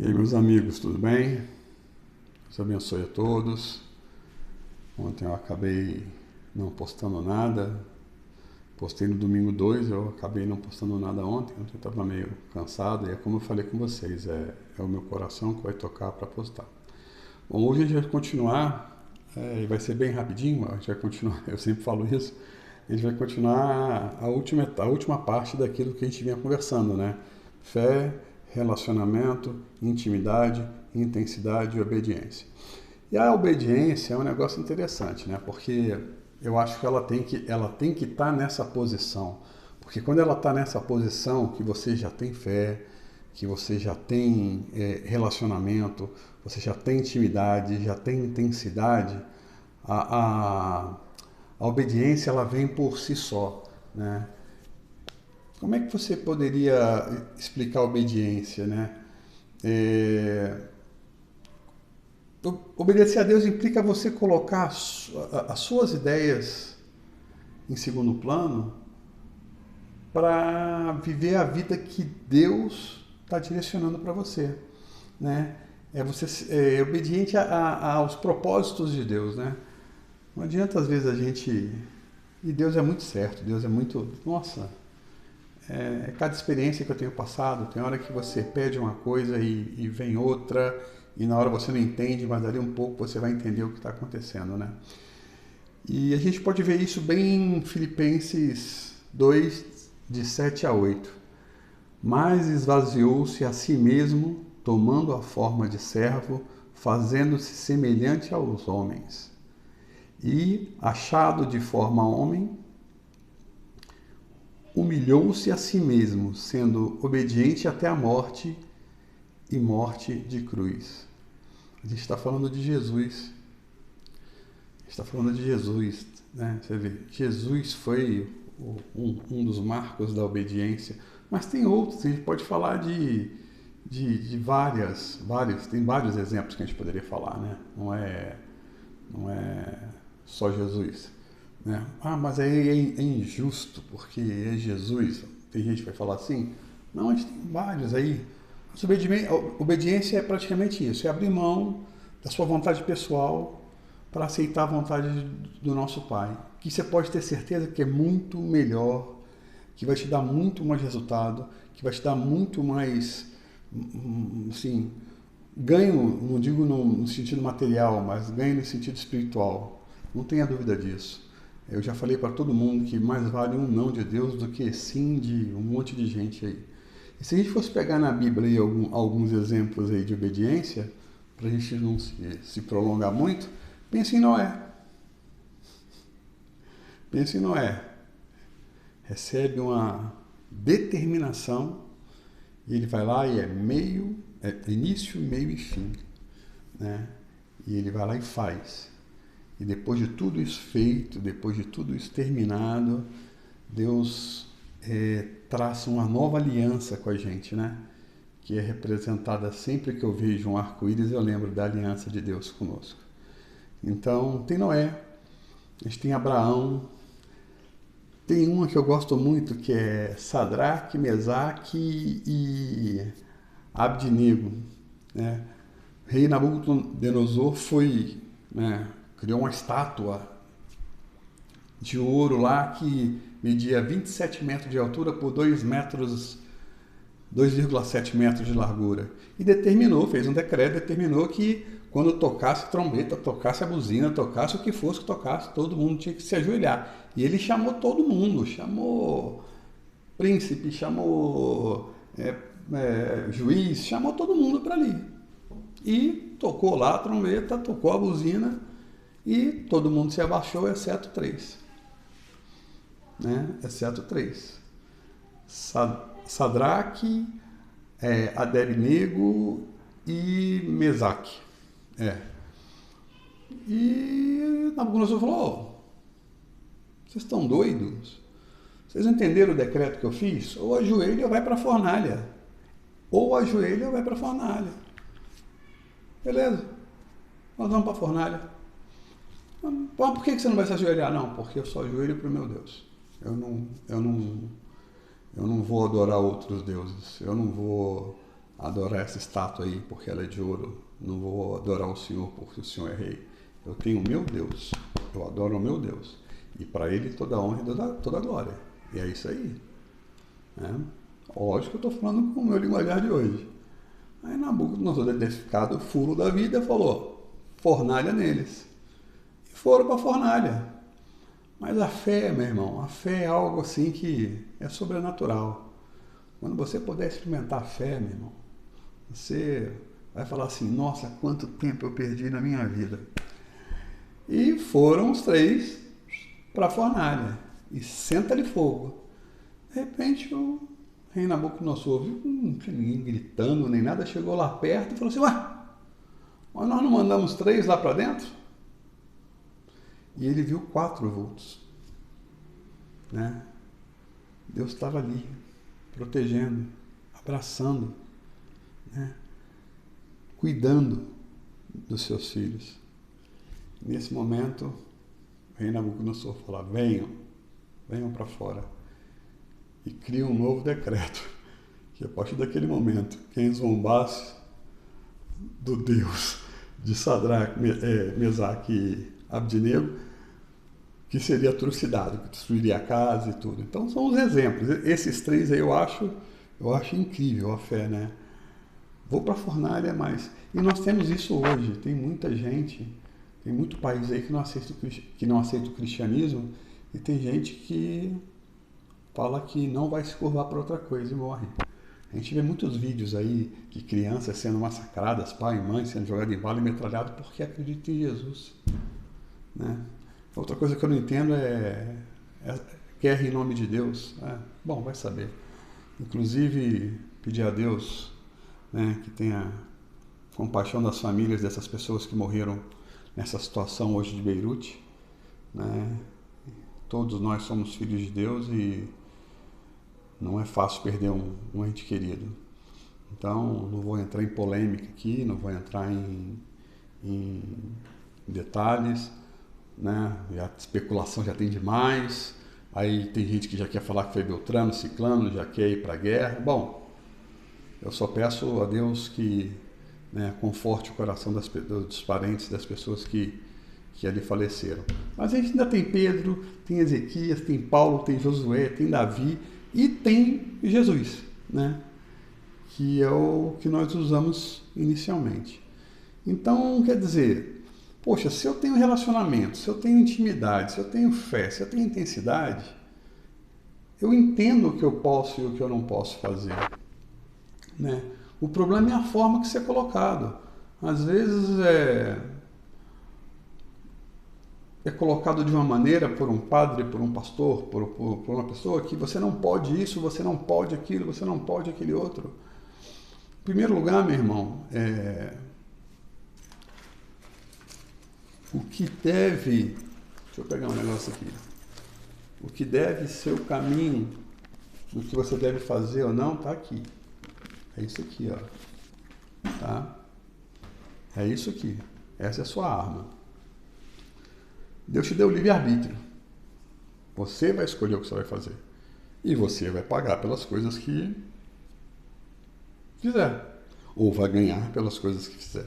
E aí, meus amigos, tudo bem? Deus abençoe a todos. Ontem eu acabei não postando nada. Postei no domingo 2, eu acabei não postando nada ontem. Ontem eu estava meio cansado e é como eu falei com vocês, é o meu coração que vai tocar para postar. Bom, hoje a gente vai continuar, e vai ser bem rapidinho, a gente vai continuar, eu sempre falo isso, a gente vai continuar a última parte daquilo que a gente vinha conversando, né? Fé, relacionamento, intimidade, intensidade e obediência. E a obediência é um negócio interessante, né? Porque eu acho que ela tem que estar nessa posição. Porque quando ela está nessa posição, que você já tem fé, que você já tem relacionamento, você já tem intimidade, já tem intensidade, a, a, a obediência ela vem por si só, né? Como é que você poderia explicar a obediência, né? É, Obedecer a Deus implica você colocar as suas ideias em segundo plano para viver a vida que Deus está direcionando para você, né? Você ser obediente aos propósitos de Deus, né? Não adianta às vezes a gente... E Deus é muito certo, Deus é muito... Nossa, cada experiência que eu tenho passado, tem hora que você pede uma coisa e vem outra, e na hora você não entende, mas dali um pouco você vai entender o que está acontecendo, né? E a gente pode ver isso bem em Filipenses 2, de 7 a 8. Mas esvaziou-se a si mesmo, tomando a forma de servo, fazendo-se semelhante aos homens. E, achado de forma homem, humilhou-se a si mesmo, sendo obediente até a morte e morte de cruz. A gente está falando de Jesus. A gente está falando de Jesus, né? Você vê, Jesus foi um dos marcos da obediência, mas tem outros. A gente pode falar de vários, tem vários exemplos que a gente poderia falar, né? Não é só Jesus, né? Ah, mas aí é injusto porque é Jesus. Tem gente que vai falar assim. Não, a gente tem vários aí. Mas obediência é praticamente isso, é abrir mão da sua vontade pessoal para aceitar a vontade do nosso Pai, que você pode ter certeza que é muito melhor, que vai te dar muito mais resultado, que vai te dar muito mais, assim, ganho, não digo no sentido material, mas ganho no sentido espiritual. Não tenha dúvida disso. Eu já falei para todo mundo que mais vale um não de Deus do que sim de um monte de gente aí. E se a gente fosse pegar na Bíblia aí alguns exemplos aí de obediência, para a gente não se prolongar muito, pense em Noé. Pense em Noé. Recebe uma determinação e ele vai lá e é início, meio e fim, né? E ele vai lá e faz. E depois de tudo isso feito, depois de tudo isso terminado, Deus traça uma nova aliança com a gente, né? Que é representada sempre que eu vejo um arco-íris, eu lembro da aliança de Deus conosco. Então, tem Noé, a gente tem Abraão, tem uma que eu gosto muito, que é Sadraque, Mesaque e Abdinego, né? O rei Nabucodonosor criou uma estátua de ouro lá que media 27 metros de altura por 2,7 metros de largura. E fez um decreto, determinou que quando tocasse a trombeta, tocasse a buzina, tocasse o que fosse que tocasse, todo mundo tinha que se ajoelhar. E ele chamou todo mundo, chamou príncipe, chamou juiz, chamou todo mundo para ali. E tocou lá a trombeta, tocou a buzina e todo mundo se abaixou, exceto 3. Né? Exceto 3. Sadraque, Abednego e Mesaque. E Nabucodonosor falou: vocês estão doidos? Vocês entenderam o decreto que eu fiz? Ou ajoelha ou vai para a fornalha. Ou ajoelha ou vai para a fornalha. Beleza, nós vamos para a fornalha. Mas por que você não vai se ajoelhar? Não, porque eu só ajoelho para o meu Deus. Eu não vou adorar outros deuses. Eu não vou adorar essa estátua aí porque ela é de ouro, não vou adorar o Senhor porque o Senhor é rei. Eu tenho o meu Deus, eu adoro o meu Deus, e para Ele toda a honra e toda a glória. E é isso aí. Né? Lógico que eu estou falando com o meu linguajar de hoje. Aí Nabucodonosor, identificado o furo da vida, falou, fornalha neles. E foram para a fornalha. Mas a fé, meu irmão, a fé é algo assim que é sobrenatural. Quando você puder experimentar a fé, meu irmão, você vai falar assim, nossa, quanto tempo eu perdi na minha vida. E foram os 3 para a fornalha. E senta-lhe fogo. De repente, o rei Nabucodonosor viu não tinha ninguém gritando, nem nada, chegou lá perto e falou assim, mas nós não mandamos 3 lá para dentro? E ele viu 4 vultos. Né? Deus estava ali, protegendo, abraçando, né? Cuidando dos seus filhos. Nesse momento, o rei Nabucodonosor fala, venham para fora. E cria um novo decreto, que a partir daquele momento, quem zombasse do Deus de Sadraque, Mesaque e Abdinego, que seria trucidado, que destruiria a casa e tudo. Então são os exemplos. Esses 3 aí eu acho incrível a fé, né? Vou para a fornalha, mas... E nós temos isso hoje. Tem muita gente, tem muito país aí que não aceita o cristianismo, e tem gente que fala que não vai se curvar para outra coisa e morre. A gente vê muitos vídeos aí de crianças sendo massacradas, pai e mãe sendo jogados em bala e metralhados porque acreditam em Jesus. Né? Outra coisa que eu não entendo é guerra em nome de Deus. Bom, vai saber. Inclusive, pedir a Deus, né, que tenha compaixão das famílias dessas pessoas que morreram nessa situação hoje de Beirute. Né? Todos nós somos filhos de Deus e não é fácil perder um ente querido. Então, não vou entrar em polêmica aqui, não vou entrar em detalhes, né? A especulação já tem demais, aí tem gente que já quer falar que foi Beltrano, Ciclano, já quer ir para a guerra. Bom, eu só peço a Deus que, né, conforte o coração dos parentes das pessoas que ali faleceram. Mas a gente ainda tem Pedro, tem Ezequias, tem Paulo, tem Josué, tem Davi e tem Jesus, né? Que é o que nós usamos inicialmente. Então, quer dizer, poxa, se eu tenho relacionamento, se eu tenho intimidade, se eu tenho fé, se eu tenho intensidade, eu entendo o que eu posso e o que eu não posso fazer. Né? O problema é a forma que você é colocado. Às vezes é colocado de uma maneira por um padre, por um pastor, por uma pessoa que você não pode isso, você não pode aquilo, você não pode aquele outro. Em primeiro lugar, meu irmão, o que deve... Deixa eu pegar um negócio aqui. O que deve ser o caminho, o que você deve fazer ou não, tá aqui. É isso aqui, ó. Tá? É isso aqui. Essa é a sua arma. Deus te deu o livre-arbítrio. Você vai escolher o que você vai fazer. E você vai pagar pelas coisas que fizer. Ou vai ganhar pelas coisas que fizer.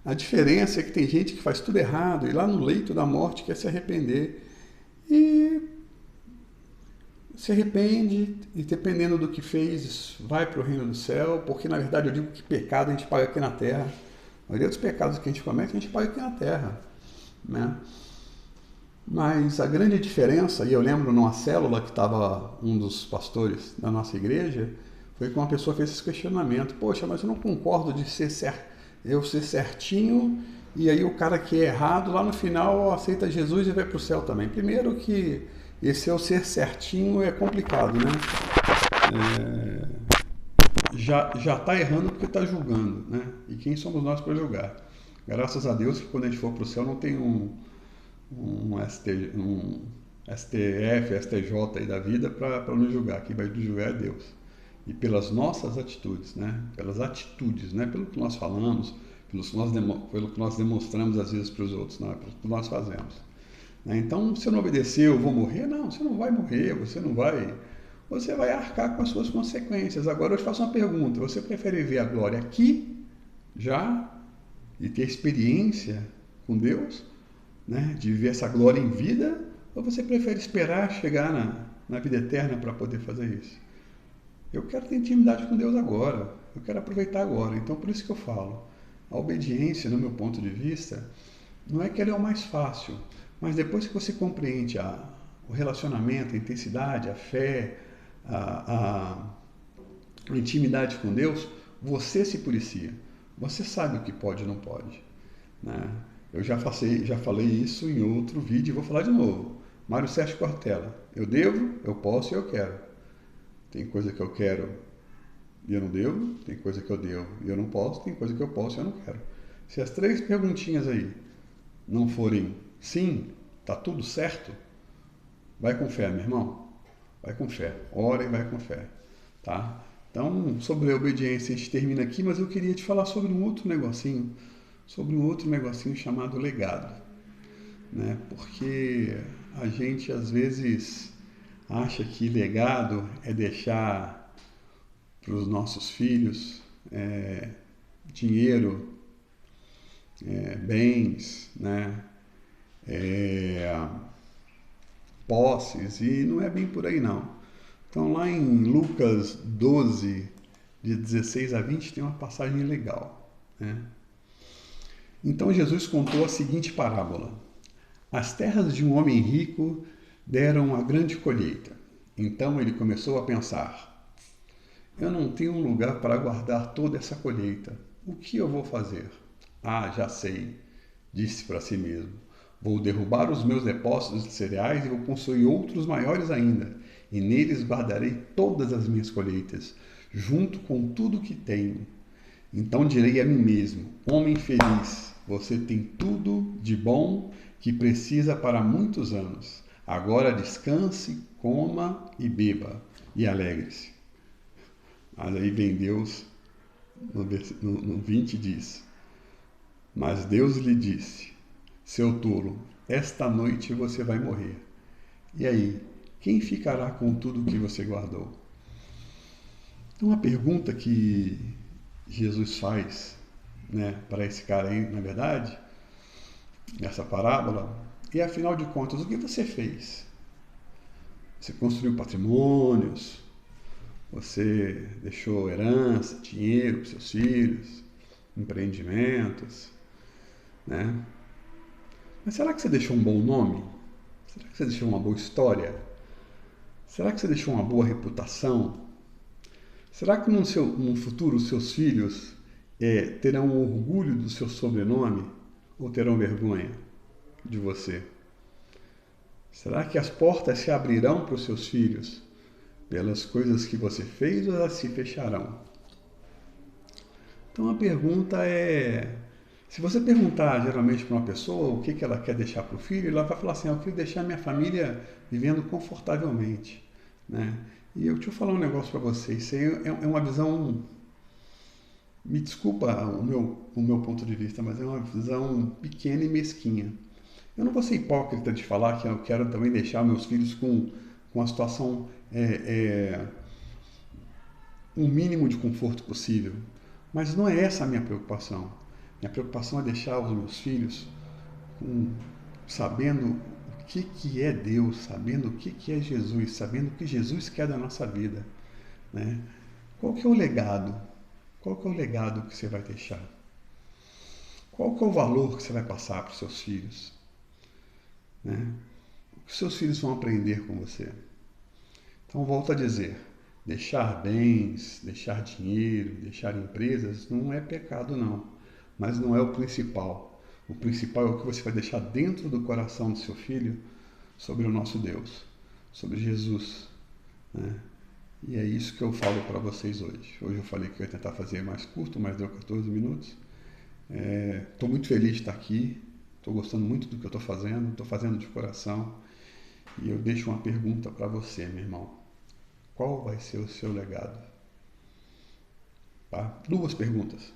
A diferença é que tem gente que faz tudo errado e lá no leito da morte quer se arrepender. E se arrepende e, dependendo do que fez, vai para o reino do céu, porque na verdade eu digo que pecado a gente paga aqui na terra. A maioria dos pecados que a gente comete, a gente paga aqui na terra. Né? Mas a grande diferença, e eu lembro numa célula que estava um dos pastores da nossa igreja, foi que uma pessoa fez esse questionamento. Poxa, mas eu não concordo de eu ser certinho e aí o cara que é errado, lá no final aceita Jesus e vai para o céu também. Primeiro que esse eu ser certinho é complicado, né? Já está errando porque está julgando, né? E quem somos nós para julgar? Graças a Deus que quando a gente for para o céu não tem um STF, STJ aí da vida para nos julgar. Quem vai nos julgar é Deus. E pelas nossas atitudes, né? Pelas atitudes, não é pelo que nós falamos, pelo que nós demonstramos às vezes para os outros, não, é pelo que nós fazemos. Então, se eu não obedecer, eu vou morrer? Não, você não vai morrer, você não vai... você vai arcar com as suas consequências. Agora eu te faço uma pergunta: você prefere ver a glória aqui, já, e ter experiência com Deus, né, de viver essa glória em vida, ou você prefere esperar chegar na vida eterna para poder fazer isso? Eu quero ter intimidade com Deus agora, eu quero aproveitar agora. Então, por isso que eu falo, a obediência, no meu ponto de vista, não é que ela é o mais fácil, mas depois que você compreende o relacionamento, a intensidade, a fé, a intimidade com Deus, você se policia. Você sabe o que pode e não pode, né? Eu já falei isso em outro vídeo e vou falar de novo. Mário Sérgio Cortella. Eu devo, eu posso e eu quero. Tem coisa que eu quero e eu não devo, tem coisa que eu devo e eu não posso, tem coisa que eu posso e eu não quero. Se as 3 perguntinhas aí não forem sim, tá tudo certo, vai com fé, meu irmão. Vai com fé. Ora e vai com fé. Tá? Então, sobre a obediência, a gente termina aqui, mas eu queria te falar sobre um outro negocinho chamado legado, né? Porque a gente às vezes acha que legado é deixar para os nossos filhos dinheiro, bens, né? Posses, e não é bem por aí não. Então lá em Lucas 12, de 16 a 20, tem uma passagem legal, né? Então Jesus contou a seguinte parábola: as terras de um homem rico deram uma grande colheita. Então ele começou a pensar: eu não tenho um lugar para guardar toda essa colheita. O que eu vou fazer? Ah, já sei, disse para si mesmo. Vou derrubar os meus depósitos de cereais e vou construir outros maiores ainda, e neles guardarei todas as minhas colheitas, junto com tudo que tenho. Então direi a mim mesmo: homem feliz, você tem tudo de bom que precisa para muitos anos. Agora descanse, coma e beba, e alegre-se. Mas aí vem Deus, no 20 diz: mas Deus lhe disse: seu tolo, esta noite você vai morrer. E aí, quem ficará com tudo que você guardou? Então, uma pergunta que Jesus faz, né, para esse cara aí, na verdade, nessa parábola, e afinal de contas, o que você fez? Você construiu patrimônios, você deixou herança, dinheiro para seus filhos, empreendimentos, né? Mas será que você deixou um bom nome? Será que você deixou uma boa história? Será que você deixou uma boa reputação? Será que no futuro os seus filhos terão orgulho do seu sobrenome ou terão vergonha de você? Será que as portas se abrirão para os seus filhos pelas coisas que você fez ou elas se fecharão? Então a pergunta é: se você perguntar geralmente para uma pessoa o que ela quer deixar para o filho, ela vai falar assim: eu quero deixar minha família vivendo confortavelmente, né? E deixa eu falar um negócio para vocês, isso aí é uma visão, me desculpa o meu ponto de vista, mas é uma visão pequena e mesquinha. Eu não vou ser hipócrita de falar que eu quero também deixar meus filhos com uma situação, um mínimo de conforto possível, mas não é essa a minha preocupação. Minha preocupação é deixar os meus filhos sabendo o que é Deus, sabendo o que é Jesus, sabendo o que Jesus quer da nossa vida, né? Qual que é o legado? Qual que é o legado que você vai deixar? Qual que é o valor que você vai passar para os seus filhos, né? O que os seus filhos vão aprender com você? Então, volto a dizer, deixar bens, deixar dinheiro, deixar empresas não é pecado não, mas não é o principal. O principal é o que você vai deixar dentro do coração do seu filho sobre o nosso Deus, sobre Jesus, né? E é isso que eu falo para vocês hoje. Hoje eu falei que eu ia tentar fazer mais curto, mas deu 14 minutos. Estou muito feliz de estar aqui, estou gostando muito do que eu estou fazendo de coração. E eu deixo uma pergunta para você, meu irmão. Qual vai ser o seu legado? Tá? 2 perguntas.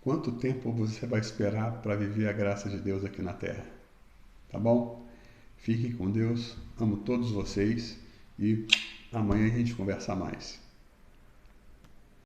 Quanto tempo você vai esperar para viver a graça de Deus aqui na Terra? Tá bom? Fiquem com Deus, amo todos vocês e amanhã a gente conversa mais.